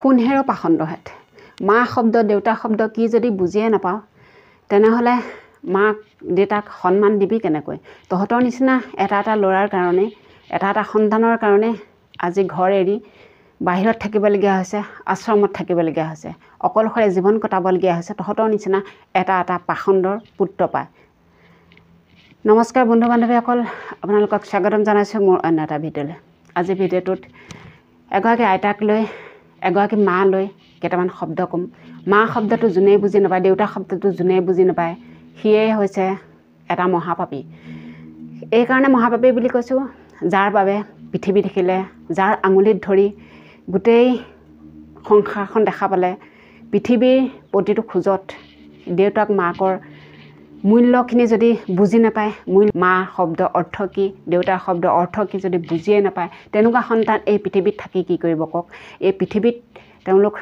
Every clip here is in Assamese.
সোণহেৰ পাখণ্ডহেঁত মা শব্দ দেউতা শব্দ কি যদি বুজিয়ে নাপাওঁ তেনেহ'লে মাক দেউতাক সন্মান দিবি কেনেকৈ তহঁতৰ নিচিনা এটা ল'ৰাৰ কাৰণে এটা সন্তানৰ কাৰণে আজি ঘৰ এৰি বাহিৰত থাকিবলগীয়া হৈছে আশ্ৰমত থাকিবলগীয়া হৈছে অকলশৰে জীৱন কটাবলগীয়া হৈছে তহঁতৰ নিচিনা এটা পাখণ্ডৰ পুত্ৰ পায় নমস্কাৰ বন্ধু বান্ধৱীসকল আপোনালোকক স্বাগতম জনাইছোঁ মোৰ অন্য এটা ভিডিঅ'লৈ আজি ভিডিঅ'টোত এগৰাকী আইতাক লৈ এগৰাকী মা লৈ কেইটামান শব্দ ক'ম মা শব্দটো যোনে বুজি নাপায় দেউতা শব্দটো যোনে বুজি নাপায় সিয়ে হৈছে এটা মহাপাপী এইকাৰণে মহাপাপী বুলি কৈছোঁ যাৰ বাবে পৃথিৱী দেখিলে যাৰ আঙুলিত ধৰি গোটেই সংসাৰখন দেখা পালে পৃথিৱীৰ প্ৰতিটো খোজত দেউতাক মাকৰ মূল্যখিনি যদি বুজি নাপায় মা শব্দ অৰ্থ কি দেউতাৰ শব্দ অৰ্থ কি যদি বুজিয়ে নাপায় তেনেকুৱা সন্তান এই পৃথিৱীত থাকি কি কৰিব কওক এই পৃথিৱীত তেওঁলোক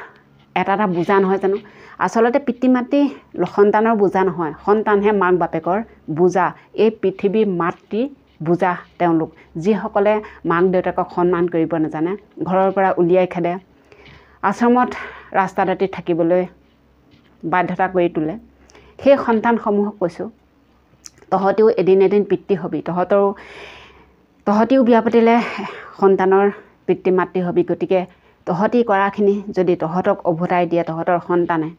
এটা বুজা নহয় জানো আচলতে পিতৃ মাতৃ সন্তানৰ বুজা নহয় সন্তানহে মাক বাপেকৰ বুজা এই পৃথিৱীৰ মাতৃ বুজা তেওঁলোক যিসকলে মাক দেউতাকক সন্মান কৰিব নাজানে ঘৰৰ পৰা উলিয়াই খেদে আশ্ৰমত ৰাস্তা দাঁতিত থাকিবলৈ বাধ্যতা কৰি তোলে সেই সন্তানসমূহক কৈছোঁ তহঁতিও এদিন পিতৃ হবি তহঁতিও বিয়া পাতিলে সন্তানৰ পিতৃ মাতৃ হবি গতিকে তহঁতি কৰাখিনি যদি তহঁতক উভতাই দিয়ে তহঁতৰ সন্তানে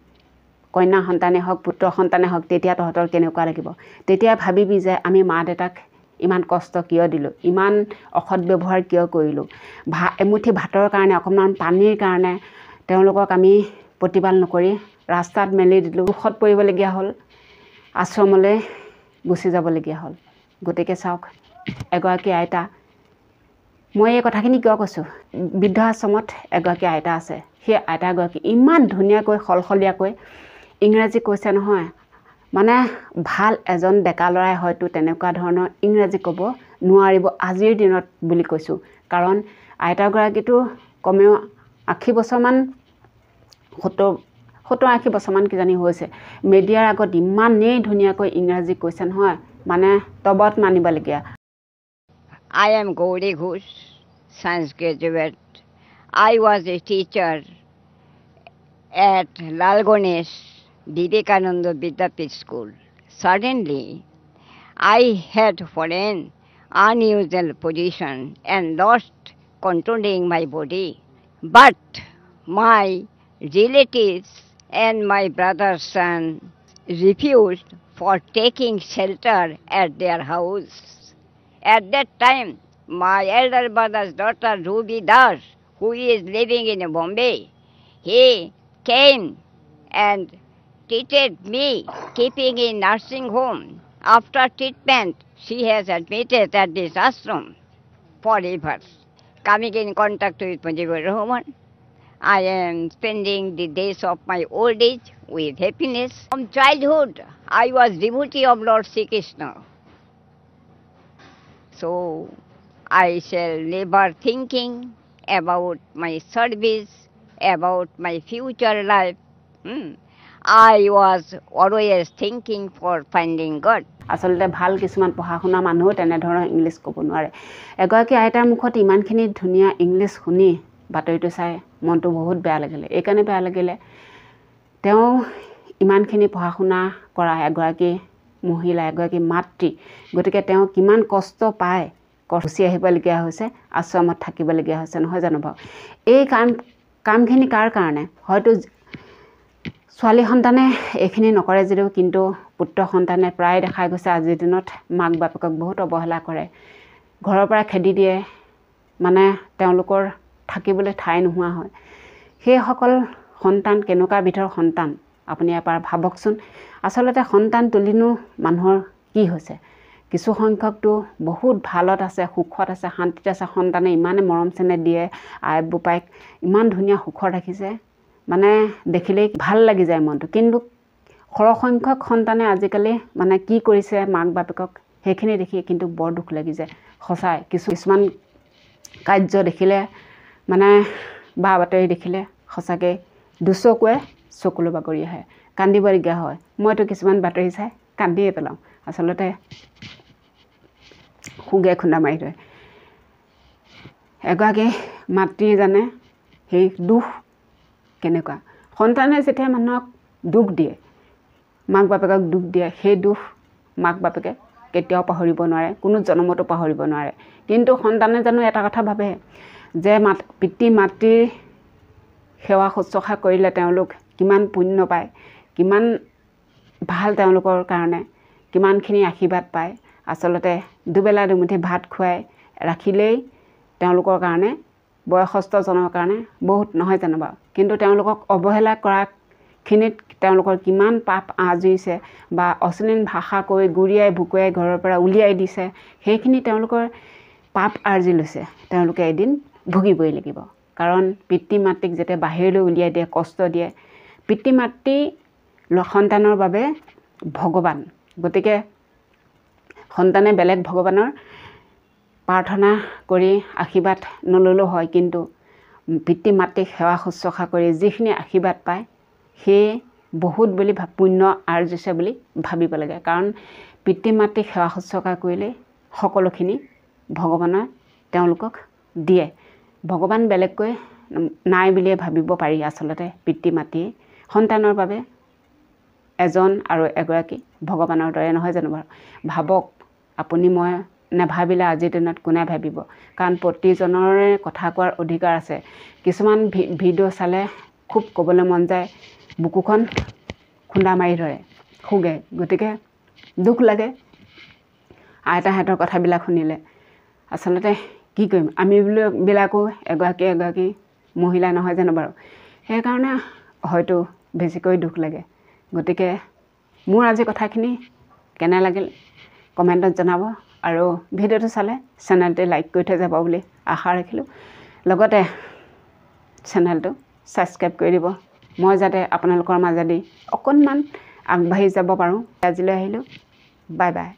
কন্যা সন্তানে হওক পুত্ৰ সন্তানে হওক তেতিয়া তহঁতৰ কেনেকুৱা লাগিব তেতিয়া ভাবিবি যে আমি মা দেউতাক ইমান কষ্ট কিয় দিলোঁ ইমান অসৎ ব্যৱহাৰ কিয় কৰিলোঁ এমুঠি ভাতৰ কাৰণে অকণমান পানীৰ কাৰণে তেওঁলোকক আমি প্ৰতিপাল নকৰি ৰাস্তাত মেলি দিলোঁ দুখত পৰিবলগীয়া হ'ল আশ্ৰমলৈ গুচি যাবলগীয়া হ'ল গতিকে চাওক এগৰাকী আইতা মই এই কথাখিনি কিয় কৈছোঁ বৃদ্ধ আশ্ৰমত এগৰাকী আইতা আছে সেই আইতাগৰাকী ইমান ধুনীয়াকৈ সলসলীয়াকৈ ইংৰাজী কৈছে নহয় মানে ভাল এজন ডেকা ল'ৰাই হয়তো তেনেকুৱা ধৰণৰ ইংৰাজী ক'ব নোৱাৰিব আজিৰ দিনত বুলি কৈছোঁ কাৰণ আইতাগৰাকীটো কমেও 80 বছৰমান 70-80 বছৰমান কিজানি হৈছে মিডিয়াৰ আগত ইমানেই ধুনীয়াকৈ ইংৰাজী কৈছে নহয় মানে তবত মানিবলগীয়া I am Gauri Ghosh, science graduate. I was a teacher at Lalgonesh Vivekananda Vidyapith School. Suddenly, I had fallen unusual position and lost controlling my body. But my relatives and my brother's son refused for taking shelter at their house. At that time, my elder brother's daughter Ruby Das, who is living in Bombay, he came and treated me, keeping in nursing home. After treatment, she has admitted at this ashram forever. Coming in contact with Mujibur Rahman, I am spending the days of my old age with happiness. From childhood, I was devotee of Lord Sri Krishna. So, I shall never thinking about my service, about my future life. I was always thinking for finding God. আচলতে ভাল কিছুমান পঢ়া শুনা মানুহ তেনেধৰণৰ ইংলিছ ক'ব নোৱাৰে এগৰাকী আইতাৰ মুখত ইমানখিনি ধুনীয়া ইংলিছ শুনি বাতৰিটো চাই মনটো বহুত বেয়া লাগিলে এইকাৰণে বেয়া লাগিলে তেওঁ ইমানখিনি পঢ়া শুনা কৰা এগৰাকী মহিলা এগৰাকী মাতৃ গতিকে তেওঁ কিমান কষ্ট পায় গুচি আহিবলগীয়া হৈছে আশ্ৰমত থাকিবলগীয়া হৈছে নহয় জানো বাৰু এই কামখিনি কাৰ কাৰণে হয়তো ছোৱালী সন্তানে এইখিনি নকৰে যদিও কিন্তু পুত্ৰ সন্তানে প্ৰায় দেখা গৈছে আজিৰ দিনত মাক বাপেকক বহুত অৱহেলা কৰে ঘৰৰ পৰা খেদি দিয়ে মানে তেওঁলোকৰ থাকিবলৈ ঠাই নোহোৱা হয় সেইসকল সন্তান কেনেকুৱা বিধৰ সন্তান আপুনি এবাৰ ভাবকচোন আচলতে সন্তান তুলিনো মানুহৰ কি হৈছে কিছু সংখ্যকটো বহুত ভালত আছে সুখত আছে শান্তিত আছে সন্তানে ইমানে মৰম চেনেহ দিয়ে আই বোপাইক ইমান ধুনীয়া সুখত ৰাখিছে মানে দেখিলেই ভাল লাগি যায় মনটো কিন্তু সৰহসংখ্যক সন্তানে আজিকালি মানে কি কৰিছে মাক বাপেকক সেইখিনি দেখি কিন্তু বৰ দুখ লাগি যায় সঁচাই কিছুমান কাৰ্য দেখিলে মানে বা বাতৰি দেখিলে সঁচাকৈ দুচকুৱে চকুলো বাগৰি আহে কান্দিবলগীয়া হয় মইতো কিছুমান বাতৰি চাই কান্দিয়ে পেলাওঁ আচলতে খুগে খুন্দা মাৰি থয় এগৰাকী মাতৃ জানে সেই দুখ কেনেকুৱা সন্তানে যেতিয়া মানুহক দুখ দিয়ে মাক বাপেকক দুখ দিয়ে সেই দুখ মাক বাপেকে কেতিয়াও পাহৰিব নোৱাৰে কোনো জন্মতো পাহৰিব নোৱাৰে কিন্তু সন্তানে জানো এটা কথা ভাবে যে পিতৃ মাতৃৰ সেৱা শুশ্ৰূষা কৰিলে তেওঁলোক কিমান পুণ্য পায় কিমান ভাল তেওঁলোকৰ কাৰণে কিমানখিনি আশীৰ্বাদ পায় আচলতে দুবেলা দুমুঠি ভাত খুৱাই ৰাখিলেই তেওঁলোকৰ কাৰণে বয়সস্থজনৰ কাৰণে বহুত নহয় জানো বাৰু কিন্তু তেওঁলোকক অৱহেলা কৰাখিনিত তেওঁলোকৰ কিমান পাপ আজুৰিছে বা অশ্লীল ভাষা কৈ গুৰিয়াই ভুকুৱাই ঘৰৰ পৰা উলিয়াই দিছে সেইখিনি তেওঁলোকৰ পাপ আৰ্জি লৈছে তেওঁলোকে এদিন ভুগিবই লাগিব কাৰণ পিতৃ মাতৃক যেতিয়া বাহিৰলৈ উলিয়াই দিয়ে কষ্ট দিয়ে পিতৃ মাতৃ সন্তানৰ বাবে ভগৱান গতিকে সন্তানে বেলেগ ভগৱানৰ প্ৰাৰ্থনা কৰি আশীৰ্বাদ নললেও হয় কিন্তু পিতৃ মাতৃক সেৱা শুশ্ৰূষা কৰি যিখিনি আশীৰ্বাদ পায় সেই বহুত বুলি পুণ্য আৰ্জিছে বুলি ভাবিব লাগে কাৰণ পিতৃ মাতৃক সেৱা শুশ্ৰূষা কৰিলে সকলোখিনি ভগৱানে তেওঁলোকক দিয়ে ভগৱান বেলেগকৈ নাই বুলিয়ে ভাবিব পাৰি আচলতে পিতৃ মাতৃয়ে সন্তানৰ বাবে এজন আৰু এগৰাকী ভগৱানৰ দৰে নহয় জানো বাৰু ভাবক আপুনি মই নাভাবিলে আজিৰ দিনত কোনে ভাবিব কাৰণ প্ৰতিজনৰে কথা কোৱাৰ অধিকাৰ আছে কিছুমান ভিডিঅ' চালে খুব ক'বলৈ মন যায় বুকুখন খুন্দা মাৰি ধৰে খুগে গতিকে দুখ লাগে আইতাহঁতৰ কথাবিলাক শুনিলে আচলতে কি কৰিম আমি বিলাকো এগৰাকী মহিলা নহয় জানো বাৰু সেইকাৰণে হয়তো বেছিকৈ দুখ লাগে গতিকে মোৰ আজি কথাখিনি কেনে লাগিল কমেণ্টত জনাব আৰু ভিডিঅ'টো চালে চেনেলটো লাইক কৰি থৈ যাব বুলি আশা ৰাখিলোঁ লগতে চেনেলটো ছাবস্ক্ৰাইব কৰি দিব মই যাতে আপোনালোকৰ মাজেদি অকণমান আগবাঢ়ি যাব পাৰোঁ আজিলৈ আহিলোঁ বাই বাই